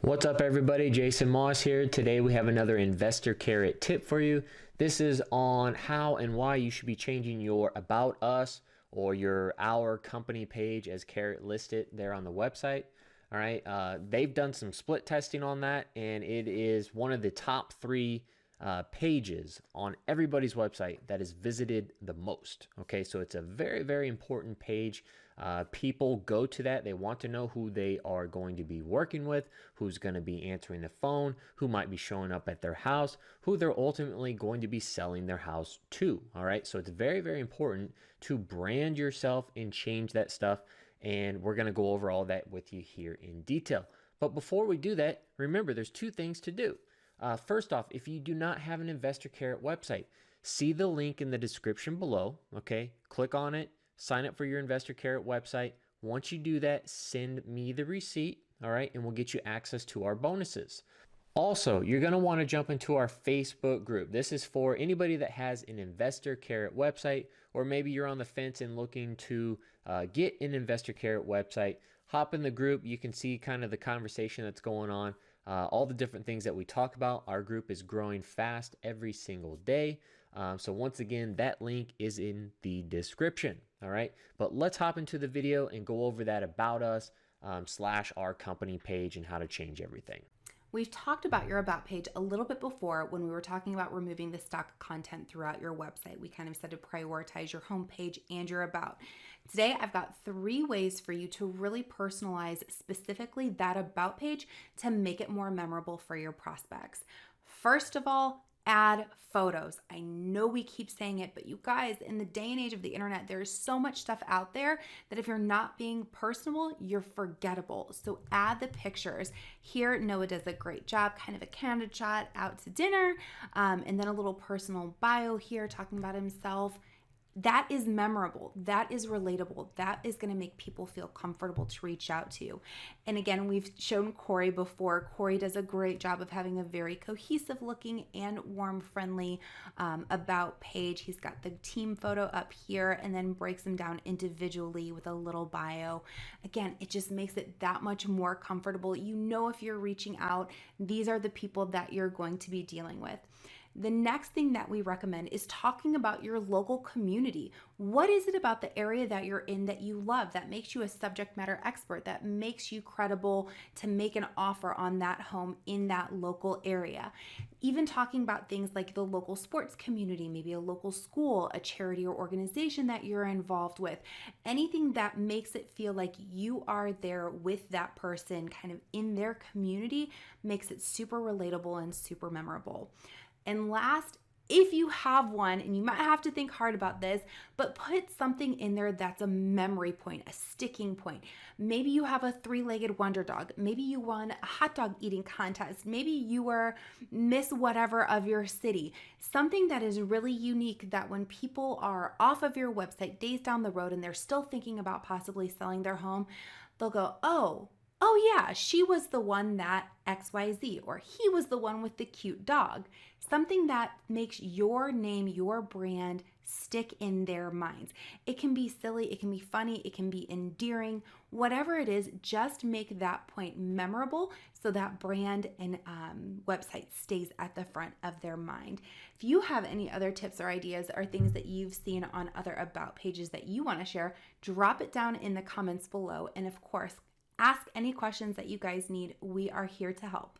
What's up everybody, JMoss here. Today we have another investor carrot tip for you. This is on how and why you should be changing your About Us or your Our Company page as carrot listed there on the website. All right, they've done some split testing on that, and it is one of the top three pages on everybody's website that is visited the most. Okay, so it's a very, very important page. People go to that. They want to know who they are going to be working with, who's going to be answering the phone, who might be showing up at their house, who they're ultimately going to be selling their house to. All right, so it's very, very important to brand yourself and change that stuff. And we're going to go over all that with you here in detail. But before we do that, remember there's two things to do. First off, if you do not have an Investor Carrot website, see the link in the description below. Okay, click on it, sign up for your Investor Carrot website. Once you do that, send me the receipt, all right, and we'll get you access to our bonuses. Also, you're going to want to jump into our Facebook group. This is for anybody that has an Investor Carrot website, or maybe you're on the fence and looking to get an Investor Carrot website. Hop in the group. You can see kind of the conversation that's going on, all the different things that we talk about. Our group is growing fast every single day. So once again, that link is in the description. All right, but let's hop into the video and go over that About Us / Our Company page and how to change everything. We've talked about your About page a little bit before when we were talking about removing the stock content throughout your website. We kind of said to prioritize your home page and your About. Today, I've got 3 ways for you to really personalize specifically that About page to make it more memorable for your prospects. First of all, add photos. I know we keep saying it, but you guys, in the day and age of the internet, there is so much stuff out there that if you're not being personable, you're forgettable. So add the pictures. Here, Noah does a great job, kind of a candid shot out to dinner, and then a little personal bio here talking about himself. That is memorable. That is relatable. That is going to make people feel comfortable to reach out to you. And again, we've shown Corey before. Corey does a great job of having a very cohesive looking and warm, friendly About page. He's got the team photo up here and then breaks them down individually with a little bio. Again, it just makes it that much more comfortable. You know, if you're reaching out, these are the people that you're going to be dealing with. The next thing that we recommend is talking about your local community. What is it about the area that you're in that you love, that makes you a subject matter expert, that makes you credible to make an offer on that home in that local area? Even talking about things like the local sports community, maybe a local school, a charity or organization that you're involved with. Anything that makes it feel like you are there with that person, kind of in their community, makes it super relatable and super memorable. And last, if you have one, and you might have to think hard about this, but put something in there that's a memory point, a sticking point. Maybe you have a 3-legged wonder dog. Maybe you won a hot dog eating contest. Maybe you were Miss whatever of your city. Something that is really unique that when people are off of your website days down the road and they're still thinking about possibly selling their home, they'll go, oh yeah, she was the one that XYZ, or he was the one with the cute dog. Something that makes your name, your brand stick in their minds. It can be silly, it can be funny, it can be endearing, whatever it is, just make that point memorable so that brand and website stays at the front of their mind. If you have any other tips or ideas or things that you've seen on other About pages that you want to share, drop it down in the comments below. And of course, ask any questions that you guys need. We are here to help.